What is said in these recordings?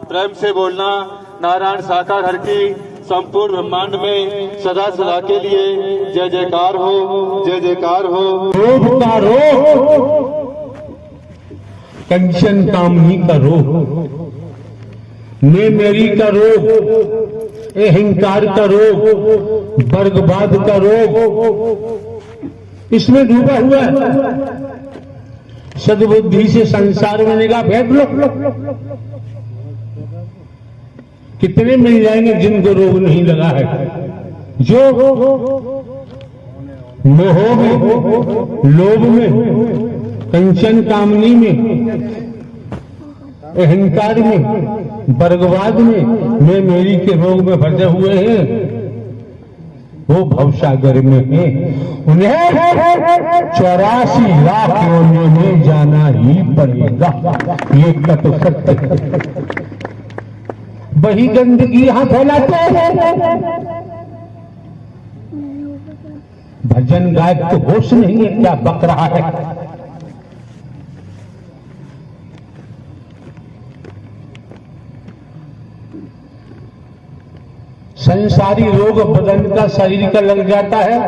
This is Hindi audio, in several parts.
प्रेम से बोलना। नारायण साकार हर की संपूर्ण ब्रह्मांड में सदा सदा के लिए जय जयकार हो, जय जयकार हो। रोग का रोग, कंचन कामनी का रोग, मैं मेरी का रोग, अहंकार का रोग, वर्गवाद का रोग, इसमें डूबा हुआ है। सद्बुद्धि से संसार में निगाह फेंक लो, कितने मिल जाएंगे जिनको रोग नहीं लगा है। जो मोह में, लोभ में, कंचन कामनी में, अहंकार में, वर्गवाद में, मैं मेरी के रोग में फंसे हुए हैं, वो भवसागर में है। उन्हें 84 लाख योनियों में जाना ही पड़ेगा, ये कट सत्य है। वही गंदगी यहां फैलाते हैं। भजन गायक तो होश नहीं है, क्या बक रहा है। संसारी रोग बदन का, शरीर का लग जाता है।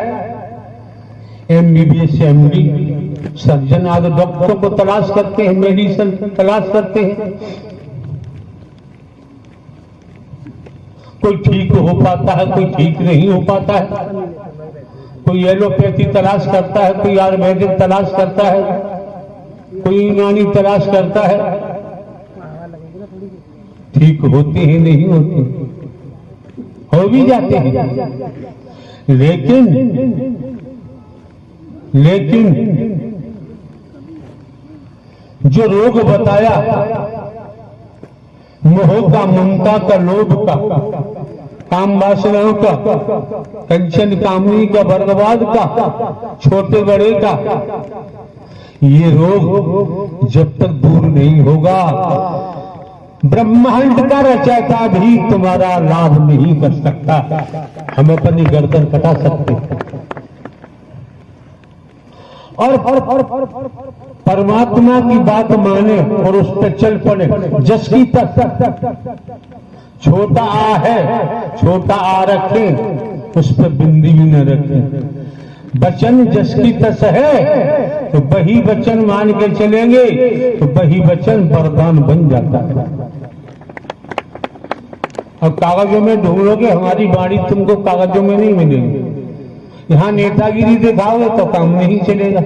MBBS MD सर्जन आदि डॉक्टरों को तलाश करते हैं, मेडिसिन तलाश करते हैं, कोई ठीक हो पाता है, कोई ठीक नहीं हो पाता है। कोई एलोपैथी तलाश करता है, कोई आयुर्वेदिक तलाश करता है, कोई यूनानी तलाश करता है। ठीक होती है, नहीं होती, हो भी जाते हैं। लेकिन जो रोग बताया, मोह का, ममता का, लोभ का, काम वासनाओं का, कंचन कामनी का, वर्गवाद का, छोटे बड़े का, ये रोग जब तक दूर नहीं होगा, ब्रह्मांड का रचयिता भी तुम्हारा लाभ नहीं कर सकता। हम अपनी गर्दन कटा सकते और परमात्मा की बात माने और उस पर चल पड़े। जस की तक छोटा आ है, छोटा आ रखें, उस पर बिंदी भी न रखें। वचन जस की तस है, तो वही वचन मान के चलेंगे, तो वही वचन वरदान बन जाता है। अब कागजों में ढूंढोगे, हमारी बाणी तुमको कागजों में नहीं मिलेगी। यहां नेतागिरी दिखाओगे तो काम नहीं चलेगा।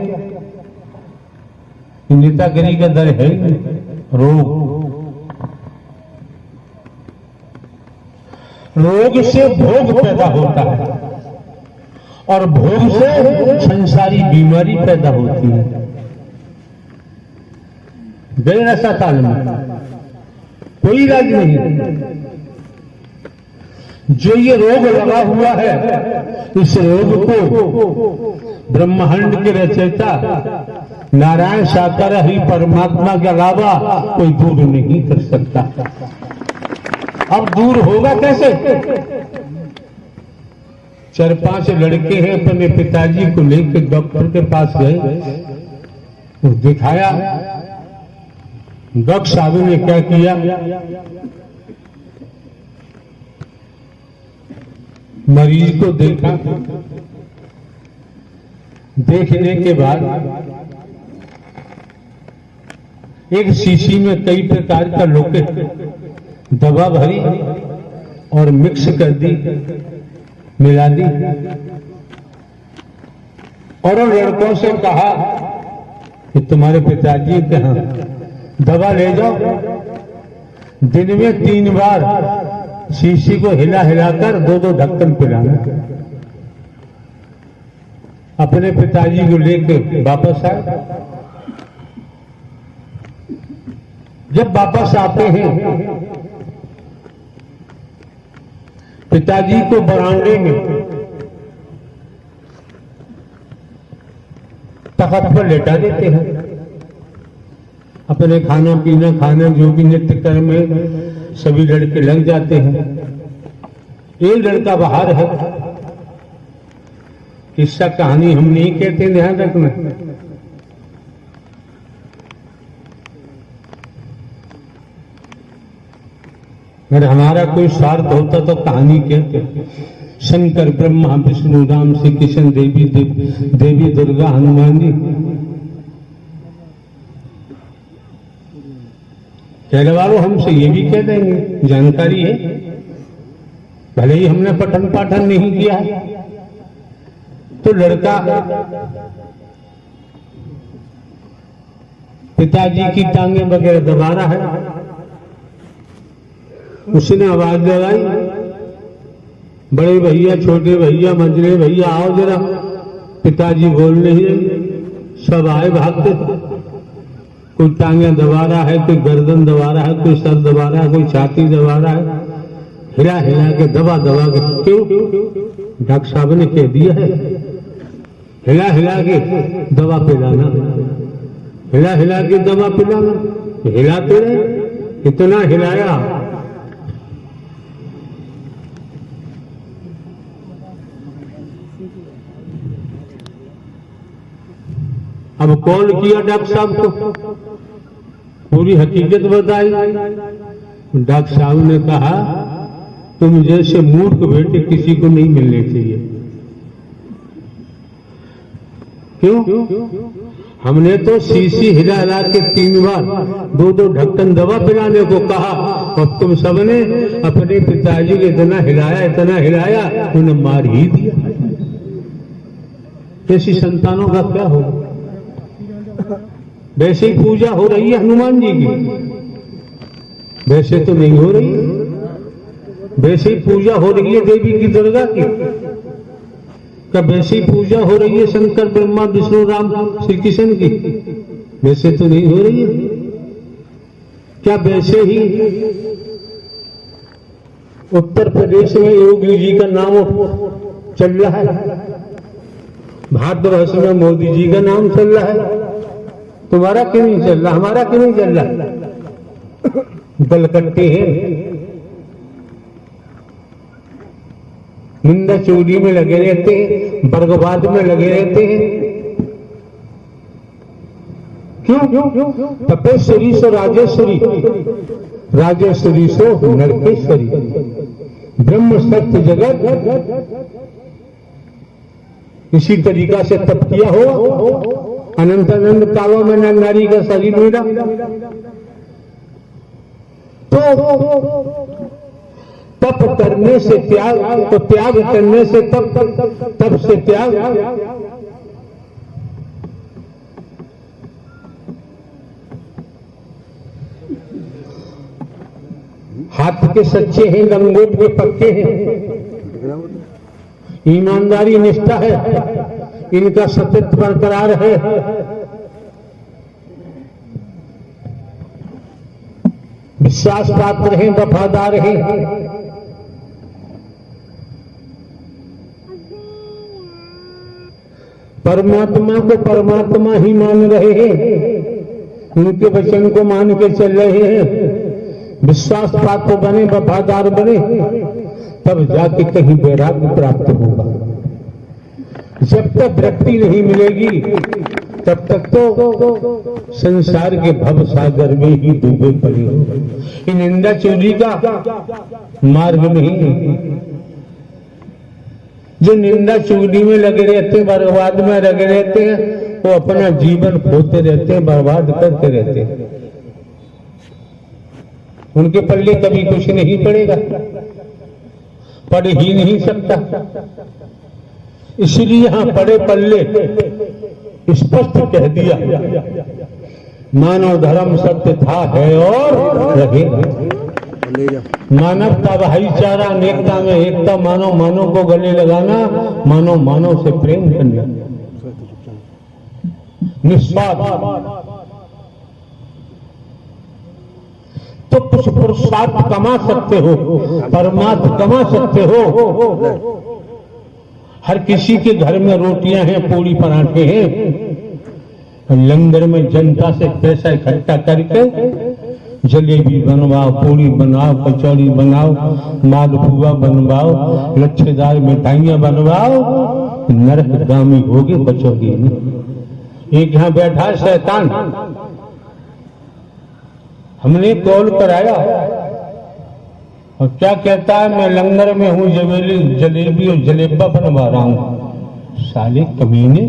नेतागिरी का दर है रोग से भोग पैदा होता है और भोग से संसारी बीमारी पैदा होती है। गैर ऐसा काल में कोई इलाज नहीं। जो ये रोग लगा हुआ है, इस रोग को ब्रह्मांड के रचयिता नारायण साकार ही परमात्मा के अलावा कोई दूर नहीं कर सकता। अब दूर होगा कैसे? 4-5 लड़के हैं, अपने पिताजी को लेकर डॉक्टर के पास गए, तो दिखाया। डॉक्टर साहब ने क्या किया, मरीज को देखा, देखने के बाद एक शीशी में कई प्रकार का लोकेट दवा भरी और मिक्स कर दी, मिला दी, और उन लड़कों से कहा कि तुम्हारे पिताजी के यहाँ दवा ले जाओ, दिन में 3 बार शीशी को हिला हिलाकर 2-2 ढक्कन पिलाना। अपने पिताजी को लेकर वापस आए। जब वापस आते हैं, पिताजी को बरामदे में तख्त पर लेटा देते हैं। अपने खाना पीना, खाना जो भी नित्य कर्म में सभी लड़के लग जाते हैं। एक लड़का बाहर है, किस्सा कहानी हम नहीं कहते, ध्यान रखना। अगर हमारा कोई स्वार्थ होता तो कहानी कहते, शंकर ब्रह्मा विष्णु राम श्री कृष्ण देवी दुर्गा हनुमान जी। कहने वालों हमसे ये भी कह देंगे, जानकारी है, भले ही हमने पठन पाठन नहीं किया है। तो लड़का पिताजी की टांगे वगैरह दबा रहा है, उसने आवाज लगाई, बड़े भैया छोटे भैया मंझले भैया आओ जरा, पिताजी बोल नहीं रहे, सब आए भागते। कोई टांगे दबा रहा है, कोई गर्दन दबा रहा है, कोई सर दबा रहा है, कोई छाती दबा रहा है, हिला हिला के दबा दबा के। क्यों? डॉक्टर साहब ने कह दिया है हिला हिला के दवा पिलाना, हिला हिला के दवा पिलाना। हिलाते रहे, इतना हिलाया अब कॉल किया डॉक्टर साहब को, पूरी हकीकत बताई। डॉक्टर साहब ने कहा तुम जैसे मूर्ख बेटे किसी को नहीं मिलने चाहिए। क्यों? हमने तो शीशी हिला हिला के 3 बार 2-2 ढक्कन दवा पिलाने को कहा, और तुम सबने अपने पिताजी को इतना हिलाया उन्हें मार ही दिया। ऐसी संतानों का क्या होगा? वैसे ही पूजा हो रही है हनुमान जी की, वैसे तो नहीं हो रही है। वैसे ही पूजा हो रही है देवी की दुर्गा की, क्या वैसे ही पूजा हो रही है शंकर ब्रह्मा विष्णु राम श्री कृष्ण की? वैसे तो नहीं हो रही है। क्या वैसे ही उत्तर प्रदेश में योगी जी का नाम चल रहा है, भारतवर्ष में मोदी जी का नाम चल रहा है, तुम्हारा क्यों नहीं चल रहा? हमारा क्यों नहीं चल रहा? दल कट्टे हैं, निंदा चोरी में लगे रहते हैं, वर्गवाद में लगे रहते हैं। क्यों? तपेश्वरी सो राजेश्वरी, राजेश्वरी सो नरकेश्वरी, ब्रह्म सत्य जगत। इसी तरीका से तप किया हो, अनंत अनंत कालों में न नारी का शरीर मिला। तो तप करने से त्याग, तो त्याग करने से तप, तप से त्याग। हाथ के सच्चे हैं, लंगोट के पक्के हैं, ईमानदारी निष्ठा है, इनका सतत बरकरार है। विश्वास पात्र हैं, वफादार हैं। परमात्मा को परमात्मा ही मान रहे हैं, उनके वचन को मान के चल रहे हैं। विश्वास पात्र बने, वफादार बने, तब जाके कहीं वैराग्य प्राप्त होगा। जब तक वृत्ति नहीं मिलेगी तब तक तो संसार के भव सागर में ही डूबे पड़े हो। इन निंदा चोरी का मार्ग नहीं। जो निंदा चुगली में लगे रहते हैं, बर्बाद में लगे रहते हैं, वो अपना जीवन खोते रहते हैं, बर्बाद करते रहते हैं। उनके पल्ले कभी कुछ नहीं पड़ेगा, पढ़ ही नहीं सकता। इसलिए यहां पड़े पल्ले स्पष्ट कह दिया, मानव धर्म सत्य था, है और रहेगा। मानवता, भाईचारा, अनेकता में एकता, मानव मानव को गले लगाना, मानव मानव से प्रेम करना, निस्वार्थ। तो कुछ पुरुषार्थ कमा सकते हो, परमार्थ कमा सकते हो। हर किसी के घर में रोटियां हैं, पूरी पराठे हैं। लंगर में जनता से पैसा इकट्ठा करके जलेबी बनवाओ, पूरी बनाओ, कचौड़ी बनाओ, मालपुआ बनवाओ, लच्छेदार मिठाइयां बनवाओ, नरकगामी होगे, बचोगे नहीं। एक यहां बैठा शैतान, हमने कॉल कराया और क्या कहता है, मैं लंगर में हूँ, जलेबी और जलेबा बनवा रहा हूं। साले कमीने,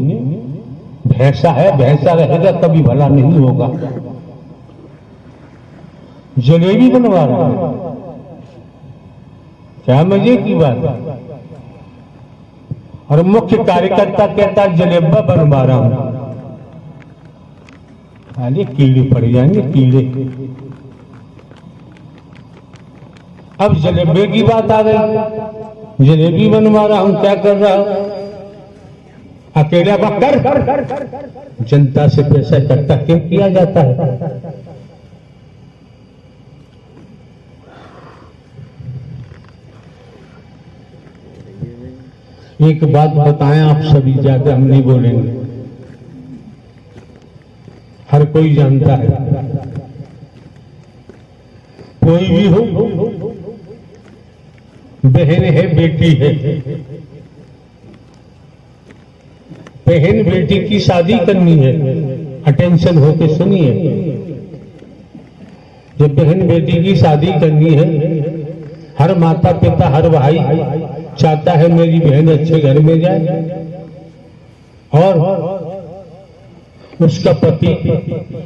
भैंसा है, भैंसा रहेगा कभी भला नहीं होगा। जलेबी बनवा रहा है, क्या मजे की बात है। और मुख्य कार्यकर्ता कहता है जलेबा बनवा रहा हूं। साले कीड़े पड़ जाएंगे, कीड़े। अब जलेबे की बात आ गई, जलेबी बनवा रहा हूं, क्या कर रहा हूं, अकेला बकर। जनता से पैसा इकट्ठा क्यों किया जाता है? एक बात बताएं आप सभी, ज्यादा हम नहीं बोलेंगे, हर कोई जानता है। कोई भी हो, बहन है, बेटी है, बहन बेटी की शादी करनी है, अटेंशन होके सुनिए। जब बहन बेटी की शादी करनी है, हर माता पिता, हर भाई चाहता है मेरी बहन अच्छे घर में जाए और उसका पति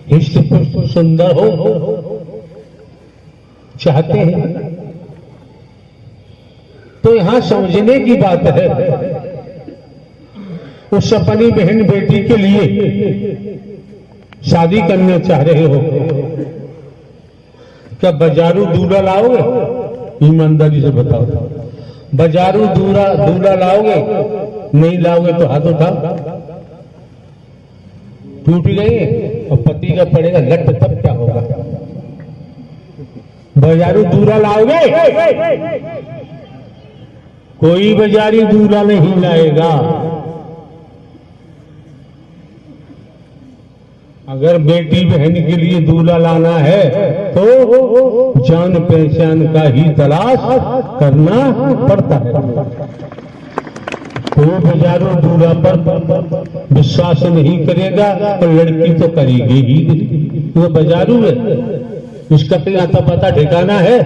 हिष्ट पुष्ट सुंदर हो, चाहते हैं। तो यहां समझने की बात है, उस अपनी बहन बेटी के लिए शादी करने चाह रहे हो, क्या बाजारू दूल्हा लाओगे? ईमानदारी से बताओ, बाजारू दूल्हा लाओगे? नहीं लाओगे तो हाथ उठाओ। टूट गए और पति का पड़ेगा लट, तब क्या होगा? बाजारू दूल्हा लाओगे? कोई बाजारी दूल्हा नहीं लाएगा। अगर बेटी बहन के लिए दूल्हा लाना है तो जान पहचान का ही तलाश करना पड़ता है। कोई बाजारों दूल्हा पर विश्वास नहीं करेगा तो लड़की तो करेगी ही, वो बाजारू है, उसका तो आता पता ठिकाना है।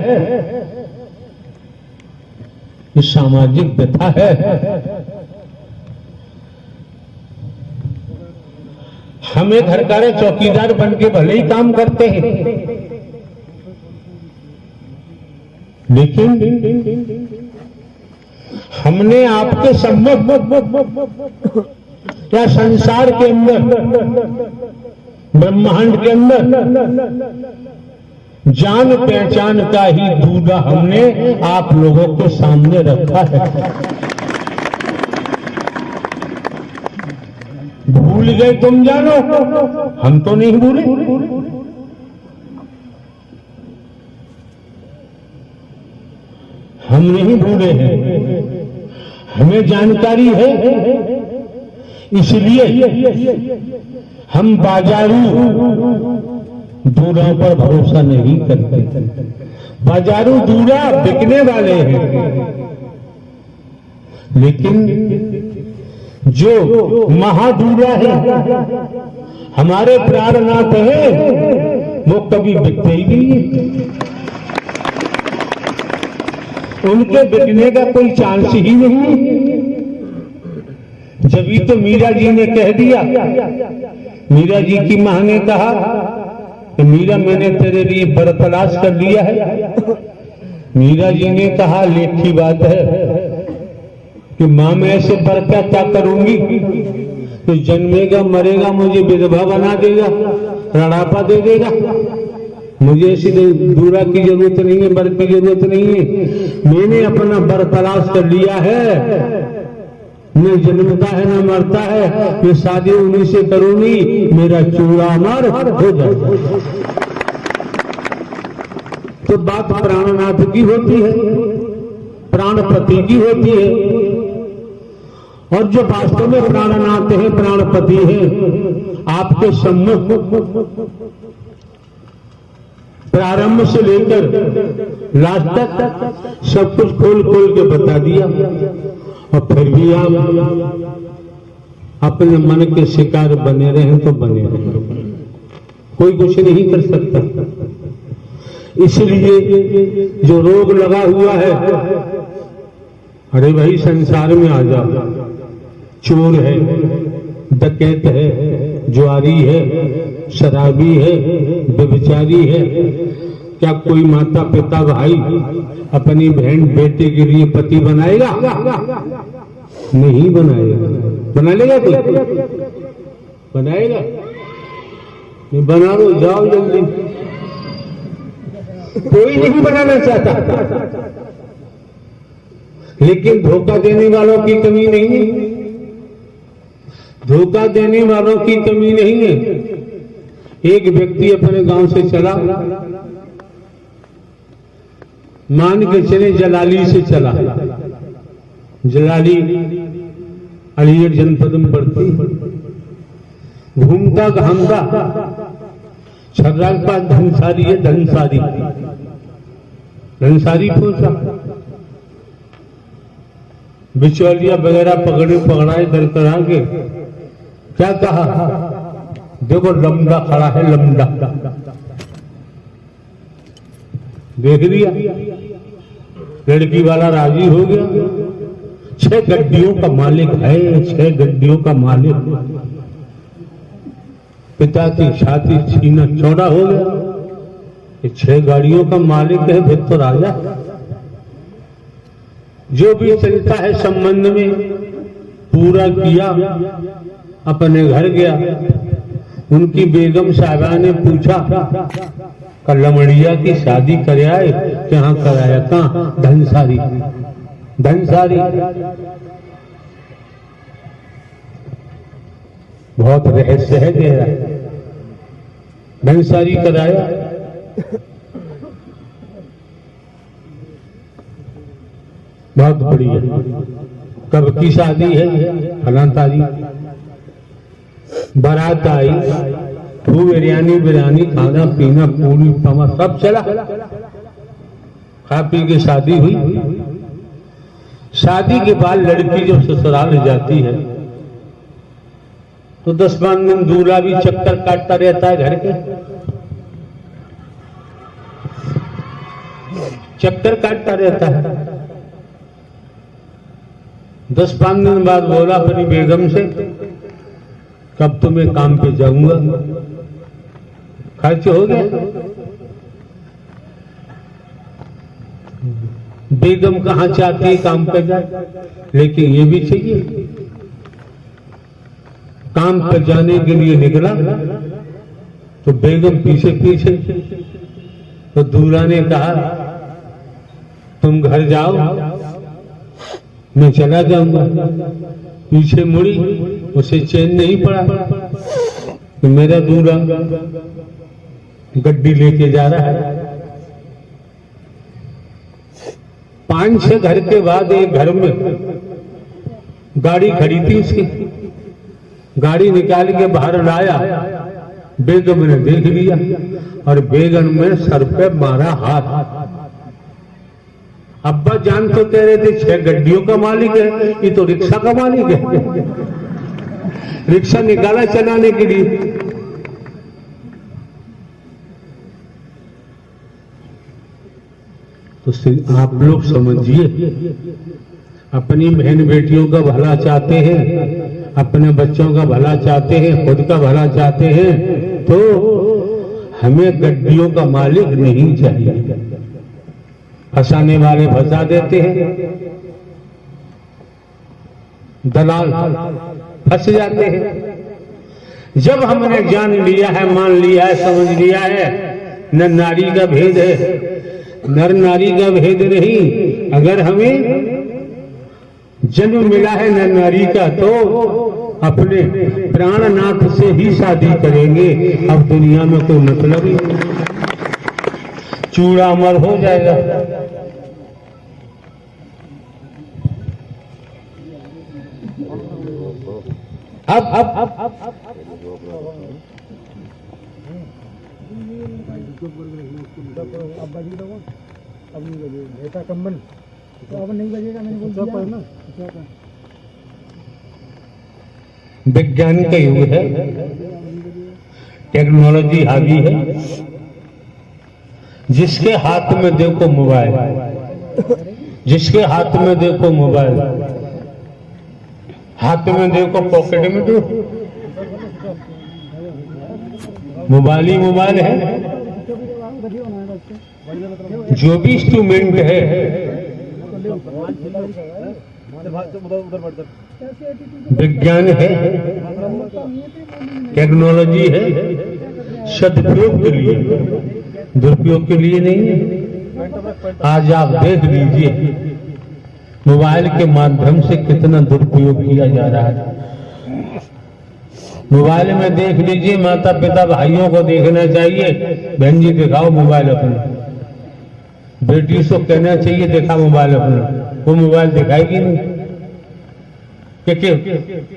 ये सामाजिक व्यथा है। हमें घर का चौकीदार बन के भले ही काम करते हैं, लेकिन हमने आपके सम्मुख या संसार के अंदर, ब्रह्मांड के अंदर जान पहचान का ही दूल्हा हमने आप लोगों के सामने रखा है। भूल गए तुम जानो, हम तो नहीं भूले। हम नहीं भूले हैं, हमें जानकारी है, इसलिए हम बाजारू दूल्हों पर भरोसा नहीं करते। बाजारू दूल्हा बिकने वाले हैं, लेकिन जो महादूल्हा है, हमारे प्राणनाथ है, वो कभी बिकते ही नहीं। उनके बिकने का कोई चांस ही नहीं। जब तो मीरा जी ने कह दिया, मीरा जी की मां ने कहा कि मीरा मैंने तेरे लिए वर तलाश कर लिया है। मीरा जी ने कहा लेखी बात है कि मां मैं ऐसे वर क्या करूंगी, तो जन्मेगा मरेगा मुझे विधवा बना देगा, रणापा दे देगा। मुझे ऐसी दूल्हा की जरूरत नहीं है, वर की जरूरत नहीं है। मैंने अपना वर तलाश कर लिया है, न जन्मता है न मरता है, ये शादी उन्हीं से करूंगी, मेरा चूड़ा अमर हो जाएगा। तो बात प्राणनाथ की होती है, प्राणपति की होती है। और जो वास्तव में प्राणनाथ है, प्राणपति है, आपके सम्मुख प्रारंभ से लेकर लास्ट तक सब कुछ खोल खोल के बता दिया, और फिर भी आप अपने मन के शिकार बने रहे तो बने रहे, कोई कुछ नहीं कर सकता। इसलिए जो रोग लगा हुआ है, अरे भाई संसार में आ जाओ, चोर है, डकैत है, जुआरी है, शराबी है, व्यभिचारी है, क्या कोई माता पिता भाई अपनी बहन बेटे के लिए पति बनाएगा? नहीं बनाएगा। बना लेगा कोई? बनाएगा नहीं। बना लो, जाओ जल्दी। कोई नहीं बनाना चाहता, लेकिन धोखा देने वालों की कमी नहीं है। धोखा देने वालों की कमी नहीं है। एक व्यक्ति अपने गांव से चला, मान के चले जलाली से चला। जलाली अलीगढ़ जनपद में पड़ती। घूमता घामता छर्रा के पास धनसारी है, धनसारी पहुंचा। बिचौलिया वगैरह पकड़ाए कर आगे क्या कहा? देखो लमड़ा खड़ा है, लमड़ा। देख लिया, लड़की वाला राजी हो गया। 6 गड्डियों का मालिक है, 6 गड्डियों का मालिक। पिता की छाती सीना चौड़ा हो गया। 6 गाड़ियों का मालिक है, फिर तो राजा। जो भी चलता है संबंध में पूरा किया, अपने घर गया। उनकी बेगम साहिबा ने पूछा, लमड़िया की शादी करे आए? कहाँ कराया? कहाँ? धनसारी। धनसारी बहुत रहस्य है गहरा। धनसारी कराया। बहुत बढ़िया। कब की शादी है? फलां तारीख। बारात आई, खूब बिरयानी खाना पीना, पूरी पमा सब चला। खा पी के शादी हुई। शादी के बाद लड़की जब ससुराल जाती है तो 10-12 दिन दूल्हा भी चक्कर काटता रहता है घर के। चक्कर काटता रहता है। 10-5 दिन बाद बोला अपनी बेगम से, कब तो मैं काम पे जाऊंगा। खर्च हो गया। बेगम कहाँ चाहती है काम पे जाए, लेकिन ये भी चाहिए। काम पर जाने के लिए निकला तो बेगम पीछे पीछे। तो दूल्हा ने कहा, तुम घर जाओ, मैं चला जाऊंगा। पीछे मुड़ी, उसे चैन नहीं पड़ा। तो मेरा दूल्हा गड्डी लेके जा रहा है। 5-6 घर के बाद एक घर में गाड़ी खड़ी थी उसकी। गाड़ी निकाल के बाहर लाया। बेगम ने देख लिया और बेगम में सर पे मारा हाथ। अब्बा जान तो कह रहे थे 6 गड्डियों का मालिक है, ये तो रिक्शा का मालिक है। रिक्शा निकाला चलाने के लिए। तो आप लोग समझिए, अपनी बहन बेटियों का भला चाहते हैं, अपने बच्चों का भला चाहते हैं, खुद का भला चाहते हैं, तो हमें गड्डियों का मालिक नहीं चाहिए। फंसाने वाले फंसा देते हैं, दलाल फंस जाते हैं। जब हमने जान लिया है, मान लिया है, समझ लिया है, न नारी का भेद है, नर नारी का भेद नहीं। अगर हमें जन्म मिला है नर नारी का, तो अपने प्राणनाथ से ही शादी करेंगे। अब दुनिया में कोई मतलब ही नहीं। चूड़ा अमर हो जाएगा। अब कंबन तो अब नहीं बजेगा। मैंने बोल दिया। विज्ञान का युग है, टेक्नोलॉजी हावी है। जिसके हाथ में देखो मोबाइल, जिसके हाथ में देखो मोबाइल, हाथ में देखो पॉकेट में देखो मोबाइल ही मोबाइल है। जो भी इंस्ट्रूमेंट है, विज्ञान है, टेक्नोलॉजी है, सदुपयोग के लिए, दुरुपयोग के लिए नहीं है। आज आप देख लीजिए मोबाइल के माध्यम से कितना दुरुपयोग किया जा रहा है। मोबाइल में देख लीजिए, माता पिता भाइयों को देखना चाहिए, बहन जी दिखाओ मोबाइल अपना, बेटी को कहना चाहिए देखा मोबाइल अपना, वो मोबाइल दिखाएगी नहीं, क्योंकि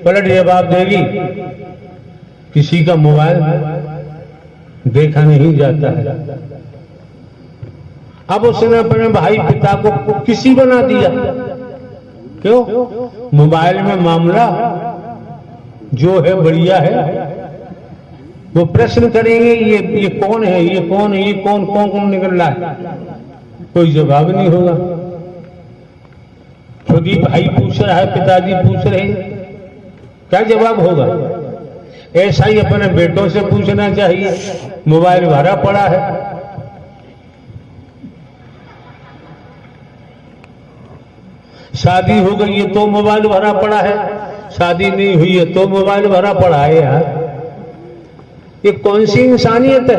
पलट जवाब देगी किसी का मोबाइल देखा नहीं जाता है। अब उसने अपने भाई पिता को किसी बना दिया। क्यों? मोबाइल में मामला जो है बढ़िया है, वो प्रश्न करेंगे ये कौन है, ये कौन है, ये कौन कौन कौन निकल रहा है, कोई जवाब नहीं होगा। खुद ही भाई पूछ रहा है, पिताजी पूछ रहे हैं, क्या जवाब होगा? ऐसा ही अपने बेटों से पूछना चाहिए, मोबाइल भरा पड़ा है, शादी हो गई है तो मोबाइल भरा पड़ा है, शादी नहीं हुई है तो मोबाइल भरा पड़ा है। यार ये कौन सी इंसानियत है?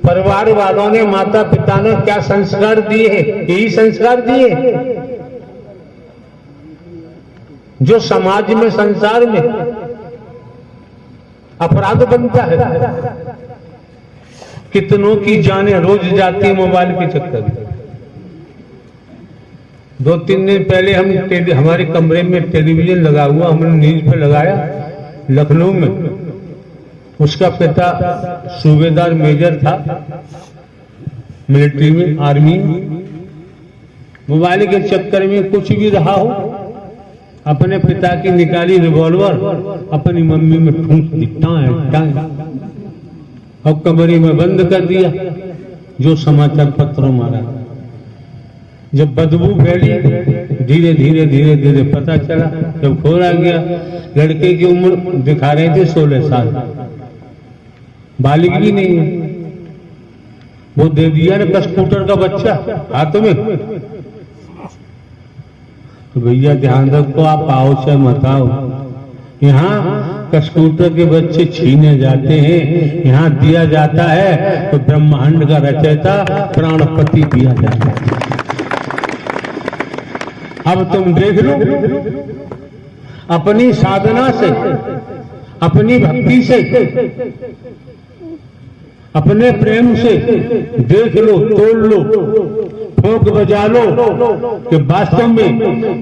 परिवार वालों ने, माता पिता ने क्या संस्कार दिए हैं? यही संस्कार दिए जो समाज में, संसार में अपराध बनता है। कितनों की जानें रोज जाती है मोबाइल के चक्कर में। 2-3 दिन पहले हमारे कमरे में टेलीविजन लगा हुआ, हमने न्यूज पे लगाया, लखनऊ में उसका पिता सूबेदार मेजर था मिलिट्री में, आर्मी। मोबाइल के चक्कर में कुछ भी रहा हो, अपने पिता की निकाली रिवॉल्वर, अपनी मम्मी में ठूंस दी, टाएं और कमरे में बंद कर दिया। जो समाचार पत्रों मारा, जब बदबू फैली, धीरे धीरे धीरे धीरे पता चला, जब खोला गया, लड़के की उम्र दिखा रहे थे 16 साल, बालिग भी नहीं है। वो दे दिया ना स्कूटर का बच्चा हाथ में। तो भैया ध्यान रखो, आप आओ चाहे मत आओ, यहाँ स्कूटर के बच्चे छीने जाते हैं, यहाँ दिया जाता है तो ब्रह्मांड का रचयिता प्राणपति दिया जाता है। अब तुम देख लो, अपनी साधना से, अपनी भक्ति से, अपने प्रेम से देख लो, तोड़ लो, ठोक बजा लो कि वास्तव में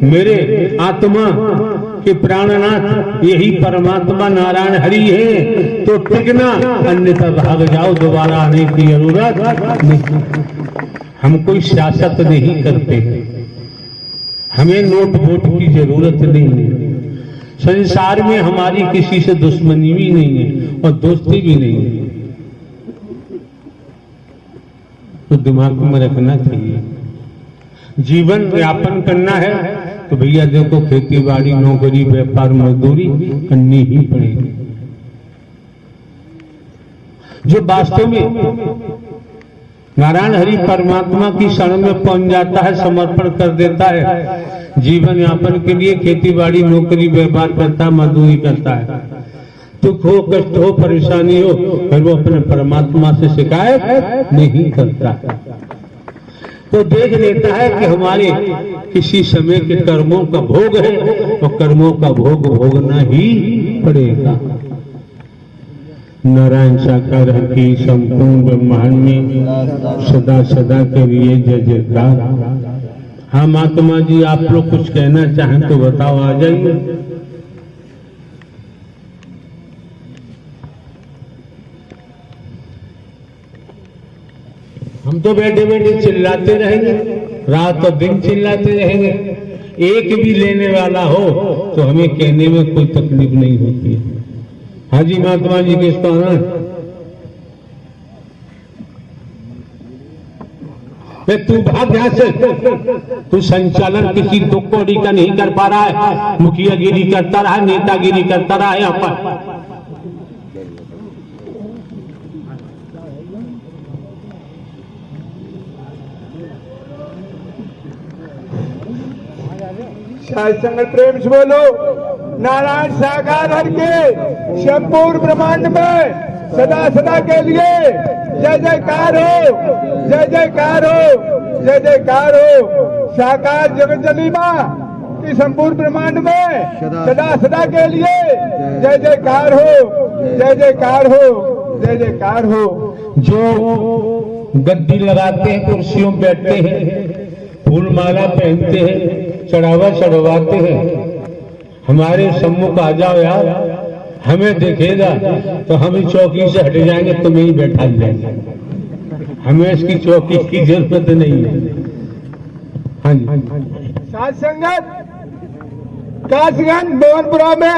मेरे आत्मा के प्राणनाथ यही परमात्मा नारायण हरि है। तो टिकना, अन्यथा भाग जाओ, दोबारा आने की जरूरत नहीं। हम कोई सियासत नहीं करते, हमें नोट वोट की जरूरत नहीं है। संसार में हमारी किसी से दुश्मनी भी नहीं है और दोस्ती भी नहीं है। तो दिमाग में रखना चाहिए, जीवन यापन करना है तो भैया देखो खेती बाड़ी, नौकरी, व्यापार, मजदूरी करनी ही पड़ेगी। जो वास्तव में नारायण हरि परमात्मा की शरण में पहुंच जाता है, समर्पण कर देता है, जीवन यापन के लिए खेती बाड़ी, नौकरी, व्यापार करता है, मजदूरी करता है, दुख हो, कष्ट हो, परेशानी हो, फिर वो अपने परमात्मा से शिकायत नहीं करता। तो देख लेता है कि हमारे किसी समय के कर्मों का भोग है, तो कर्मों का भोग भोगना ही पड़ेगा। नारायण साकार की संपूर्ण ब्रह्मांड में सदा सदा के लिए जय जयकार। हाँ महात्मा जी, आप लोग कुछ कहना चाहें तो बताओ, आ जाइए। हम तो बैठे बैठे चिल्लाते रहेंगे, रात और दिन चिल्लाते रहेंगे। एक भी लेने वाला हो तो हमें कहने में कोई तकलीफ नहीं होती है। हाँ जी महात्मा जी, किसको आना? तू भाग यहाँ से। तू संचालन किसी दो कौड़ी का नहीं कर पा रहा है, मुखियागिरी करता रहा, नेतागिरी करता रहा यहाँ पर। संगत प्रेम से बोलो। नारायण साकार हर के संपूर्ण ब्रह्मांड में सदा सदा के लिए जय जयकार हो, जय जयकार हो, जय जयकार हो। साकार जगत जननी मां की संपूर्ण ब्रह्मांड में सदा सदा के लिए जय जयकार हो, जय जयकार हो, जय जयकार हो। जो गद्दी लगाते हैं, कुर्सियों में बैठते हैं, फूल माला पहनते हैं, चढ़ावा चढ़वाते हैं, हमारे सम्मुख आ जाओ यार। हमें देखेगा तो हम इस चौकी से हट जाएंगे, तुम्हें ही बैठा जाएंगे। हमें इसकी चौकी की जरूरत नहीं है। हाँ जी। साथ संगत कासगंज मोहनपुरा में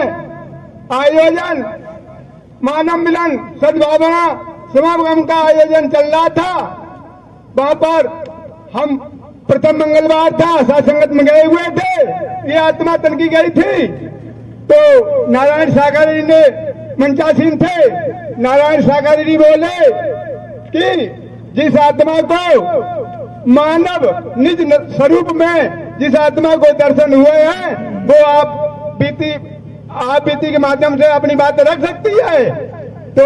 आयोजन मानव मिलन सद्भावना समागम का आयोजन चल रहा था। वहां पर हम प्रथम मंगलवार था, सत्संगत में गए हुए थे। ये आत्मा तनकी गई थी तो नारायण सागर जी ने मंचासीन थे। नारायण सागर जी बोले कि जिस आत्मा को मानव निज स्वरूप में जिस आत्मा को दर्शन हुए हैं वो आप बीती के माध्यम से अपनी बात रख सकती है। तो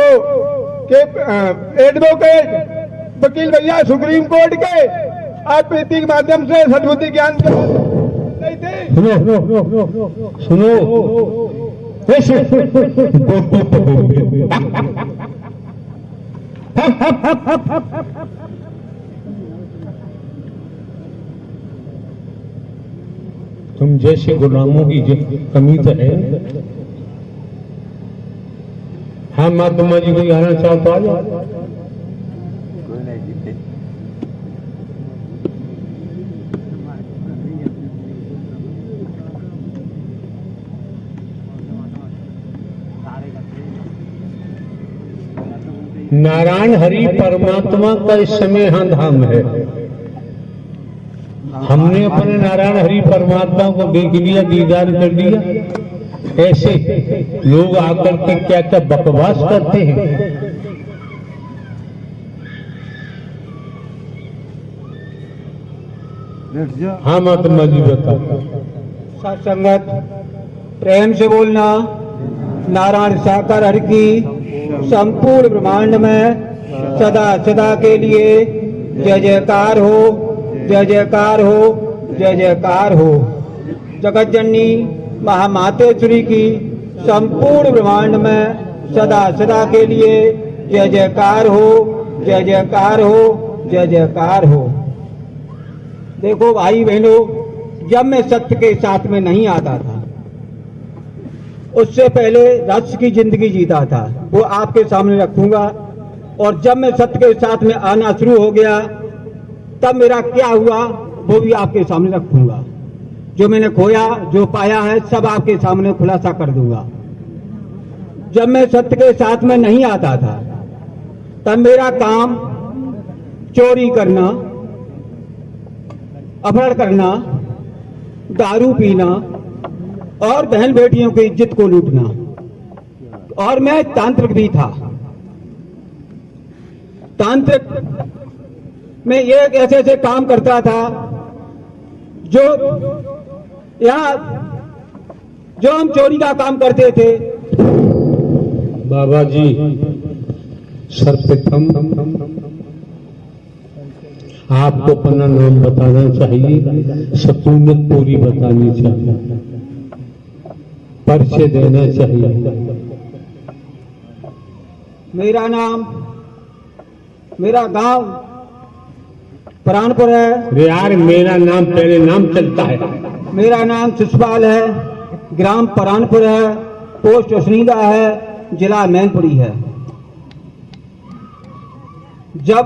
एडवोकेट वकील भैया सुप्रीम कोर्ट के आप प्रीति के माध्यम से सद्बुद्धि ज्ञान नहीं थे। सुनो तुम जैसे गुलामों की कमी तो है। हाँ महात्मा जी को आना चाहो तो आ जाओ। नारायण हरि परमात्मा का इस समय यहाँ धाम है। हमने अपने नारायण हरि परमात्मा को देख लिया, दीदार कर लिया। ऐसे लोग आकर के क्या क्या बकवास करते हैं। हाँ महात्मा जी बताओ। सत्संगत प्रेम से बोलना। नारायण साकार हरि की संपूर्ण ब्रह्मांड में सदा सदा के लिए जय जयकार हो, जय जयकार हो, जय जयकार हो। जगत जननी महामातेश्वरी की संपूर्ण ब्रह्मांड में सदा सदा के लिए जय जयकार हो, जय जयकार हो, जय जयकार हो। देखो भाई बहनों, जब मैं सत्य के साथ में नहीं आता था, उससे पहले रस की जिंदगी जीता था, वो आपके सामने रखूंगा। और जब मैं सत्य के साथ में आना शुरू हो गया, तब मेरा क्या हुआ वो भी आपके सामने रखूंगा। जो मैंने खोया, जो पाया है, सब आपके सामने खुलासा कर दूंगा। जब मैं सत्य के साथ में नहीं आता था, तब मेरा काम चोरी करना, अपहरण करना, दारू पीना और बहन बेटियों की इज्जत को लूटना। और मैं तांत्रिक भी था। तांत्रिक में ये ऐसे ऐसे काम करता था जो यहाँ जो हम चोरी का काम करते थे। बाबा जी सर्वप्रथम आपको अपना नाम बताना चाहिए, सकूनत पूरी बतानी चाहिए, परिचय देना चाहिए। मेरा नाम, मेरा गांव प्राणपुर है। यार मेरा नाम पहले नाम चलता है। मेरा नाम सुषपाल है, ग्राम प्राणपुर है, पोस्ट उसनीदा है, जिला मैनपुरी है। जब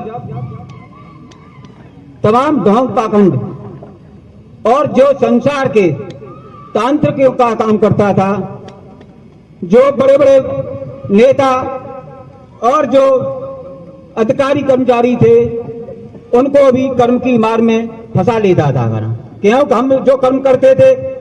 तमाम ढोंग पाखंड और जो संसार के तांत्रिकों का काम करता था, जो बड़े बड़े नेता और जो अधिकारी कर्मचारी थे, उनको भी कर्म की मार में फंसा लेता था। क्यों हम जो कर्म करते थे